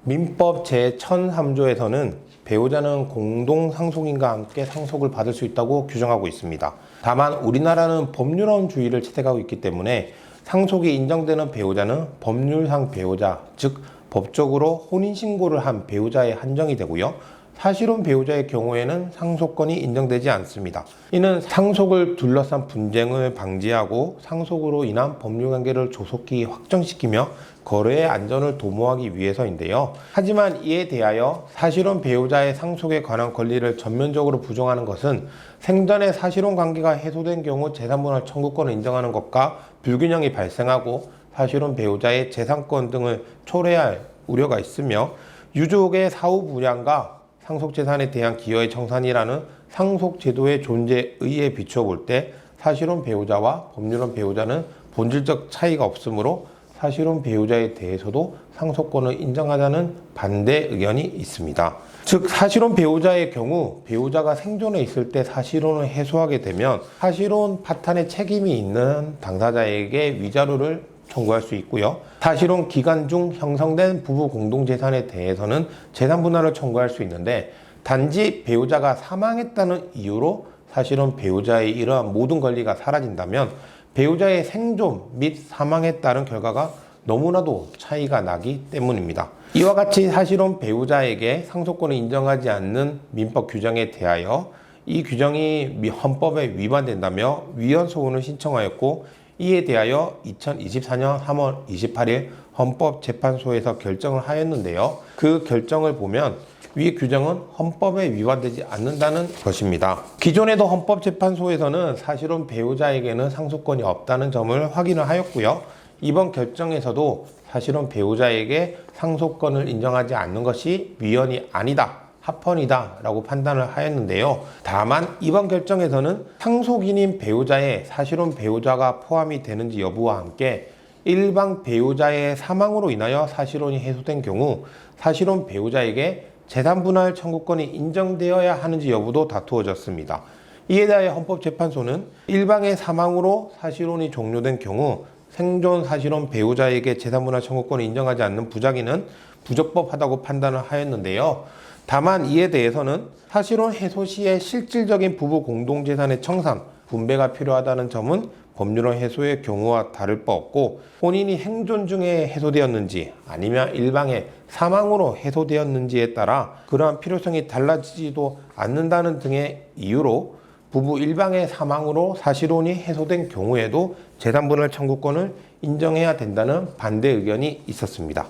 민법 제1003조에서는 배우자는 공동 상속인과 함께 상속을 받을 수 있다고 규정하고 있습니다. 다만 우리나라는 법률원주의를 채택하고 있기 때문에 상속이 인정되는 배우자는 법률상 배우자, 즉 법적으로 혼인신고를 한 배우자에 한정이 되고요. 사실혼 배우자의 경우에는 상속권이 인정되지 않습니다. 이는 상속을 둘러싼 분쟁을 방지하고 상속으로 인한 법률관계를 조속히 확정시키며 거래의 안전을 도모하기 위해서인데요. 하지만 이에 대하여 사실혼 배우자의 상속에 관한 권리를 전면적으로 부정하는 것은 생전에 사실혼 관계가 해소된 경우 재산분할 청구권을 인정하는 것과 불균형이 발생하고 사실혼 배우자의 재산권 등을 초래할 우려가 있으며 유족의 사후 분양과 상속재산에 대한 기여의 청산이라는 상속제도의 존재에 의해 비추어 볼 때 사실혼 배우자와 법률혼 배우자는 본질적 차이가 없으므로 사실혼 배우자에 대해서도 상속권을 인정하자는 반대 의견이 있습니다. 즉 사실혼 배우자의 경우 배우자가 생존해 있을 때 사실혼을 해소하게 되면 사실혼 파탄의 책임이 있는 당사자에게 위자료를 청구할 수 있고요. 사실혼 기간 중 형성된 부부 공동재산에 대해서는 재산분할을 청구할 수 있는데 단지 배우자가 사망했다는 이유로 사실혼 배우자의 이러한 모든 권리가 사라진다면 배우자의 생존 및 사망에 따른 결과가 너무나도 차이가 나기 때문입니다. 이와 같이 사실혼 배우자에게 상속권을 인정하지 않는 민법 규정에 대하여 이 규정이 헌법에 위반된다며 위헌 소원을 신청하였고 이에 대하여 2024년 3월 28일 헌법재판소에서 결정을 하였는데요. 그 결정을 보면 위 규정은 헌법에 위반되지 않는다는 것입니다. 기존에도 헌법재판소에서는 사실혼 배우자에게는 상속권이 없다는 점을 확인을 하였고요. 이번 결정에서도 사실혼 배우자에게 상속권을 인정하지 않는 것이 위헌이 아니다, 합헌이다 라고 판단을 하였는데요. 다만 이번 결정에서는 상속인인 배우자의 사실혼 배우자가 포함이 되는지 여부와 함께 일방 배우자의 사망으로 인하여 사실혼이 해소된 경우 사실혼 배우자에게 재산분할 청구권이 인정되어야 하는지 여부도 다투어졌습니다. 이에 대하여 헌법재판소는 일방의 사망으로 사실혼이 종료된 경우 생존 사실혼 배우자에게 재산분할 청구권을 인정하지 않는 부작위는 부적법하다고 판단을 하였는데요. 다만 이에 대해서는 사실혼 해소 시에 실질적인 부부 공동재산의 청산, 분배가 필요하다는 점은 법률혼 해소의 경우와 다를 바 없고 본인이 생존 중에 해소되었는지 아니면 일방의 사망으로 해소되었는지에 따라 그러한 필요성이 달라지지도 않는다는 등의 이유로 부부 일방의 사망으로 사실혼이 해소된 경우에도 재산분할 청구권을 인정해야 된다는 반대 의견이 있었습니다.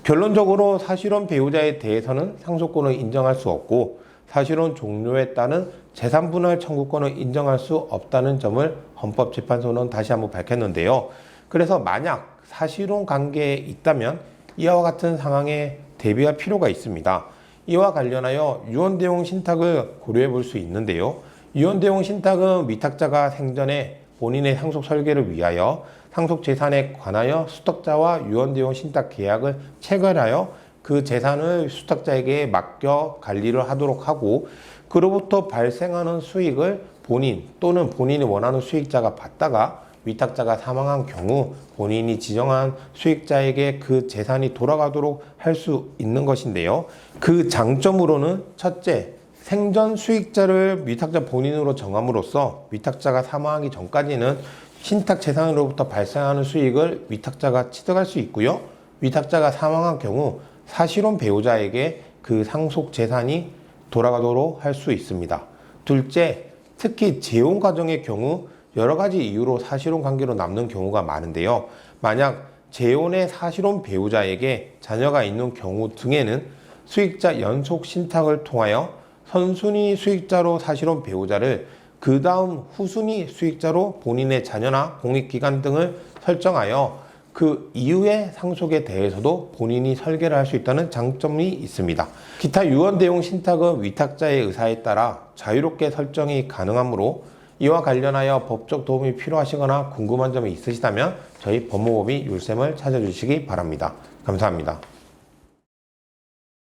결론적으로 사실혼 배우자에 대해서는 상속권을 인정할 수 없고 사실혼 종료에 따른 재산분할 청구권을 인정할 수 없다는 점을 헌법재판소는 다시 한번 밝혔는데요. 그래서 만약 사실혼 관계에 있다면 이와 같은 상황에 대비할 필요가 있습니다. 이와 관련하여 유언대용 신탁을 고려해 볼 수 있는데요. 유언대용 신탁은 위탁자가 생전에 본인의 상속 설계를 위하여 상속 재산에 관하여 수탁자와 유언대용 신탁 계약을 체결하여 그 재산을 수탁자에게 맡겨 관리를 하도록 하고 그로부터 발생하는 수익을 본인 또는 본인이 원하는 수익자가 받다가 위탁자가 사망한 경우 본인이 지정한 수익자에게 그 재산이 돌아가도록 할 수 있는 것인데요. 그 장점으로는 첫째, 생전 수익자를 위탁자 본인으로 정함으로써 위탁자가 사망하기 전까지는 신탁 재산으로부터 발생하는 수익을 위탁자가 취득할 수 있고요. 위탁자가 사망한 경우 사실혼 배우자에게 그 상속 재산이 돌아가도록 할 수 있습니다. 둘째, 특히 재혼 가정의 경우 여러 가지 이유로 사실혼 관계로 남는 경우가 많은데요. 만약 재혼의 사실혼 배우자에게 자녀가 있는 경우 등에는 수익자 연속 신탁을 통하여 선순위 수익자로 사실혼 배우자를 그 다음 후순위 수익자로 본인의 자녀나 공익기관 등을 설정하여 그 이후의 상속에 대해서도 본인이 설계를 할 수 있다는 장점이 있습니다. 기타 유언대용 신탁은 위탁자의 의사에 따라 자유롭게 설정이 가능하므로 이와 관련하여 법적 도움이 필요하시거나 궁금한 점이 있으시다면 저희 법무법인 율쌤을 찾아주시기 바랍니다. 감사합니다.